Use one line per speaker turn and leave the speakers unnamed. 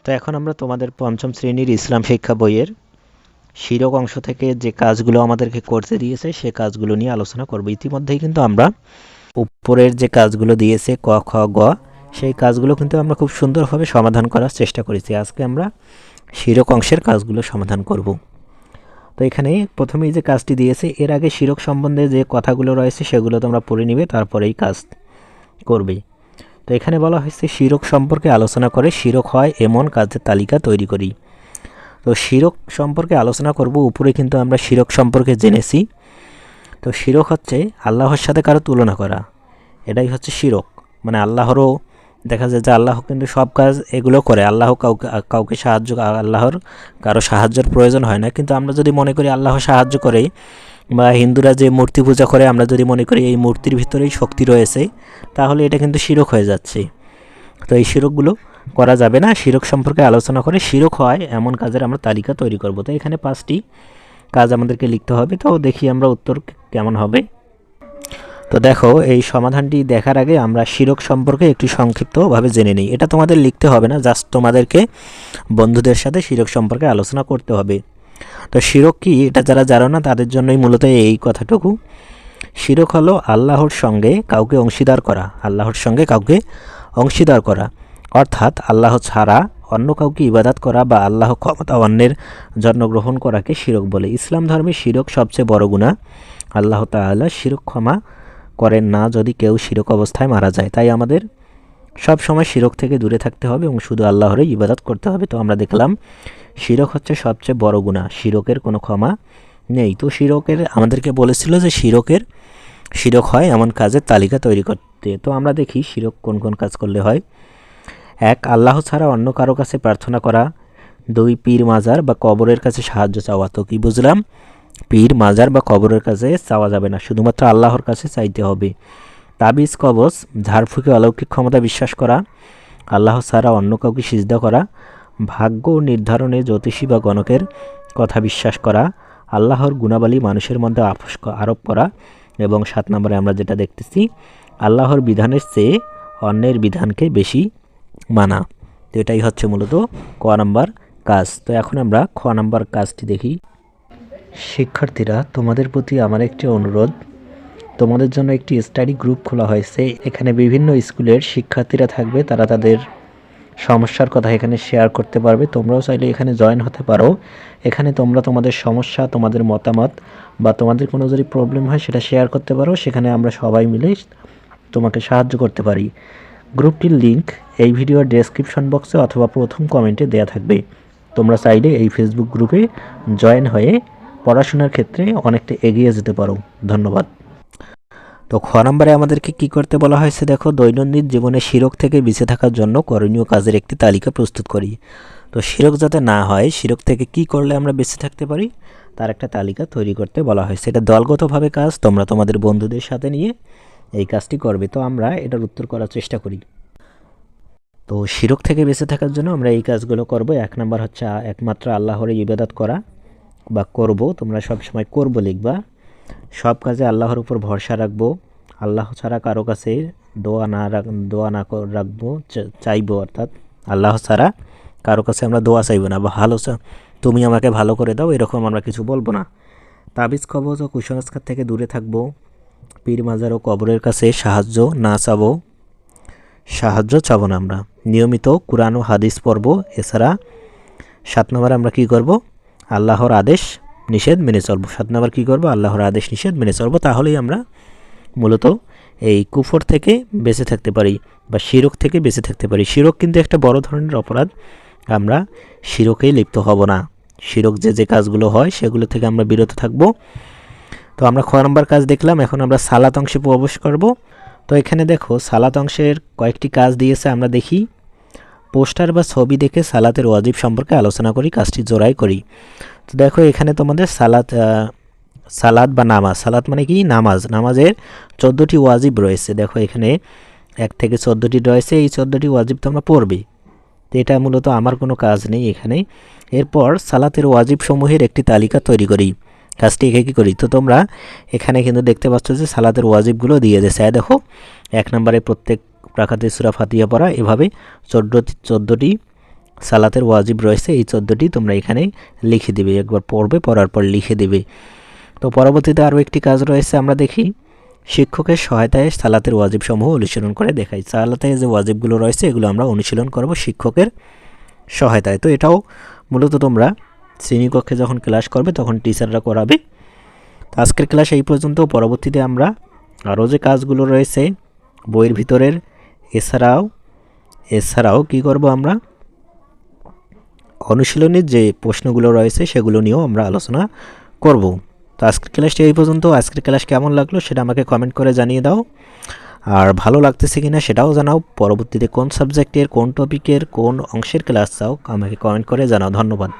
তো এখন আমরা তোমাদের পঞ্চম শ্রেণীর ইসলাম শিক্ষা বইয়ের শিরক অংশ থেকে যে কাজগুলো আমাদেরকে করতে দিয়েছে সে কাজগুলো নিয়ে আলোচনা করব। ইতিমধ্যেই কিন্তু আমরা উপরের যে কাজগুলো দিয়েছে ক খ গ সেই কাজগুলো কিন্তু আমরা খুব সুন্দরভাবে সমাধান করার চেষ্টা করেছি। আজকে আমরা শিরক অংশের কাজগুলো সমাধান করব। তো এখানে প্রথমেই যে কাজটি দিয়েছে এর আগে শিরক সম্বন্ধে যে কথাগুলো রয়েছে সেগুলো তোমরা পড়ে নিবে, তারপরেই কাজ করবে। তো এখানে বলা হয়েছে শিরক সম্পর্কে আলোচনা করে শিরক হয় এমন কাজের তালিকা তৈরি করি। তো শিরক সম্পর্কে আলোচনা করব। উপরে কিন্তু আমরা শিরক সম্পর্কে জেনেছি। তো শিরক হচ্ছে আল্লাহর সাথে কারো তুলনা করা, এটাই হচ্ছে শিরক। মানে আল্লাহরও দেখা যায় যে আল্লাহ কিন্তু সব কাজ এগুলো করে, আল্লাহ কাউকে আল্লাহর কারো সাহায্যের প্রয়োজন হয় না। কিন্তু আমরা যদি মনে করি আল্লাহ সাহায্য করে, বা হিন্দুরা যে মূর্তি পূজা করে আমরা যদি মনে করি এই মূর্তির ভিতরেই শক্তি রয়েছে, তাহলে এটা কিন্তু শিরক হয়ে যাচ্ছে। তো এই শিরকগুলো করা যাবে না। শিরক সম্পর্কে আলোচনা করে শিরক হয় এমন কাজের আমরা তালিকা তৈরি করব। তো এখানে 5টি কাজ আমাদেরকে লিখতে হবে। তো দেখি আমরা উত্তর কেমন হবে। তো দেখো, এই সমাধানটি দেখার আগে আমরা শিরক সম্পর্কে একটু সংক্ষিপ্তভাবে জেনে নিই। এটা তোমাদের লিখতে হবে না, জাস্ট তোমাদেরকে বন্ধুদের সাথে শিরক সম্পর্কে আলোচনা করতে হবে। তো শিরক কি এটা যারা জানো না তাদের জন্যই মূলত এই কথাটুকু। শিরক হলো আল্লাহর সঙ্গে কাউকে অংশীদার করা, আল্লাহর সঙ্গে কাউকে অংশীদার করা, অর্থাৎ আল্লাহ ছাড়া অন্য কাউকে ইবাদত করা বা আল্লাহ ক্ষমতা অন্যের জন্য গ্রহণ করাকে শিরক বলে। ইসলাম ধর্মে শিরক সবচেয়ে বড় গুনাহ। আল্লাহ তাআলা শিরক ক্ষমা করেন না যদি কেউ শিরক অবস্থায় মারা যায়। তাই আমাদের সব সময় শিরক থেকে দূরে থাকতে হবে এবং শুধু আল্লাহরই ইবাদত করতে হবে। তো আমরা দেখলাম শিরক হচ্ছে সবচেয়ে বড় গুনাহ, শিরকের কোনো ক্ষমা নেই। তো শিরকের আমাদেরকে বলেছিল যে শিরক হয় এমন কাজের তালিকা তৈরি করতে। তো আমরা দেখি শিরক কোন কোন কাজ করলে হয়। 1, আল্লাহ ছাড়া অন্য কারো কাছে প্রার্থনা করা। 2, পীর মাজার বা কবরের কাছে সাহায্য চাওয়া। তো কি বুঝলাম? পীর মাজার বা কবরের কাছে চাওয়া যাবে না, শুধুমাত্র আল্লাহর কাছে চাইতে হবে। তাবিজ কবজ ঝাড়ফুঁকে অলৌকিক ক্ষমতা বিশ্বাস করা। আল্লাহ ছাড়া অন্য কাউকে সিজদা করা। ভাগ্য নির্ধারণে জ্যোতিষী বা গণকের কথা বিশ্বাস করা। আল্লাহর গুণাবলী মানুষের মধ্যে আরোপ করা। এবং 7 নম্বরে আমরা যেটা দেখতেছি, আল্লাহর বিধানের চেয়ে অন্যের বিধানকে বেশি মানা। তো এটাই হচ্ছে মূলত ক নাম্বার কাজ। তো এখন আমরা খ নাম্বার কাজটি দেখি। শিক্ষার্থীরা, তোমাদের প্রতি আমার একটি অনুরোধ, তোমাদের জন্য একটি স্টাডি গ্রুপ খোলা হয়েছে। এখানে বিভিন্ন স্কুলের শিক্ষার্থীরা থাকবে, তারা তাদের সমস্যার কথা এখানে শেয়ার করতে পারবে। তোমরাও চাইলে এখানে জয়েন হতে পারো। এখানে তোমরা তোমাদের সমস্যা, তোমাদের মতামত বা তোমাদের কোনো যদি প্রবলেম হয় সেটা শেয়ার করতে পারো। সেখানে আমরা সবাই মিলে তোমাকে সাহায্য করতে পারি। গ্রুপটির লিংক এই ভিডিওর ডেসক্রিপশন বক্সে অথবা প্রথম কমেন্টে দেয়া থাকবে। তোমরা চাইলে এই ফেসবুক গ্রুপে জয়েন হয়ে পড়াশোনার ক্ষেত্রে অনেকটা এগিয়ে যেতে পারো। ধন্যবাদ। তো খ নম্বরে আমাদেরকে কি করতে বলা হয়েছে দেখো, দৈনন্দিন জীবনে শিরক থেকে বেঁচে থাকার জন্য করণীয় কাজের একটি তালিকা প্রস্তুত করি। তো শিরক যাতে না হয়, শিরক থেকে কি করলে আমরা বেঁচে থাকতে পারি তার একটা তালিকা তৈরি করতে বলা হয়েছে। এটা দলগতভাবে কাজ, তোমরা তোমাদের বন্ধুদের সাথে নিয়ে এই কাজটি করবে। তো আমরা এটার উত্তর করার চেষ্টা করি। তো শিরক থেকে বেঁচে থাকার জন্য আমরা এই কাজগুলো করব। 1 নম্বর হচ্ছে একমাত্র আল্লাহর ইবাদত করা বা করব, তোমরা সব সময় করব লিখবা। সব কাজে আল্লাহর উপর ভরসা রাখবো। আল্লাহ ছাড়া কারো কাছে দোয়া না রাখবো, চাইবো। অর্থাৎ আল্লাহ ছাড়া কারো কাছে আমরা দোয়া চাইবো না, বা তুমি আমাকে ভালো করে দাও এরকম আমরা কিছু বলবো না। তাবিজ কবজ ও কুসংস্কার থেকে দূরে থাকবো। পীর মাজার ও কবরের কাছে সাহায্য চাবো না আমরা। নিয়মিত কুরআন ও হাদিস পড়ব। এছাড়া 7 নম্বরে আমরা কি করব, আল্লাহর আদেশ নিষেধ মেনে চলবো। 7 নম্বর কী করবো, আল্লাহর আদেশ নিষেধ মেনে চলবো। তাহলেই আমরা মূলত এই কুফর থেকে বেঁচে থাকতে পারি বা শিরক থেকে বেঁচে থাকতে পারি। শিরক কিন্তু একটা বড় ধরনের অপরাধ, আমরা শিরকেই লিপ্ত হব না। শিরক যে কাজগুলো হয় সেগুলো থেকে আমরা বিরত থাকব। তো আমরা খ নম্বর কাজ দেখলাম। এখন আমরা সালাত অংশে প্রবেশ করব। তো এখানে দেখো সালাত অংশের কয়েকটি কাজ দিয়েছে, আমরা দেখি। পোস্টার বা ছবি দেখে সালাতের ওয়াজিব সম্পর্কে আলোচনা করি, কাজটি জোড়াই করি। তো দেখো এখানে তোমাদের সালাত বা নামাজ, সালাত মানে কি নামাজের 14টি ওয়াজিব রয়েছে। দেখো এখানে 1 থেকে 14টি রয়েছে, এই 14টি ওয়াজিব তোমরা পড়বে। তো এটা মূলত আমার কোনো কাজ নেই এখানে। এরপর সালাতের ওয়াজিব সমূহের একটি তালিকা তৈরি করি, কাজটি একে করি। তো তোমরা এখানে কিন্তু দেখতে পাচ্ছ যে সালাতের ওয়াজিবগুলো দিয়ে দিয়েছে। দেখো 1 নম্বরে প্রত্যেক রাকাতে সূরা ফাতিহা পড়া, এভাবে 14টি সালাতের ওয়াজিব রয়েছে এই 14টি তোমরা এখানে লিখে দিবে, একবার পড়বে, পড়ার পর লিখে দিবে। তো পরবর্তীতে আরও একটি কাজ রয়েছে, আমরা দেখি শিক্ষকের সহায়তায় সালাতের ওয়াজিব সমূহ অনুশীলন করে দেখাই। সালাতে যে ওয়াজিবগুলো রয়েছে এগুলো আমরা অনুশীলন করব শিক্ষকের সহায়তায়। তো এটাও মূলত তোমরা শ্রেণীকক্ষে যখন ক্লাস করবে তখন টিচাররা করাবে। তো আজকের ক্লাস এই পর্যন্ত। পরবর্তীতে আমরা আরও যে কাজগুলো রয়েছে বইয়ের ভিতরের এছাড়াও কি করব, আমরা অনুশীলনের যে প্রশ্নগুলো রয়েছে সেগুলো নিয়েও আমরা আলোচনা করব। তো আজকের ক্লাসটি এই পর্যন্ত। আজকের ক্লাস কেমন লাগলো সেটা আমাকে কমেন্ট করে জানিয়ে দাও, আর ভালো লাগতেছে কিনা সেটাও জানাও। পরবর্তীতে কোন সাবজেক্টের, কোন টপিকের, কোন অংশের ক্লাস চাও আমাকে কমেন্ট করে জানাও। ধন্যবাদ।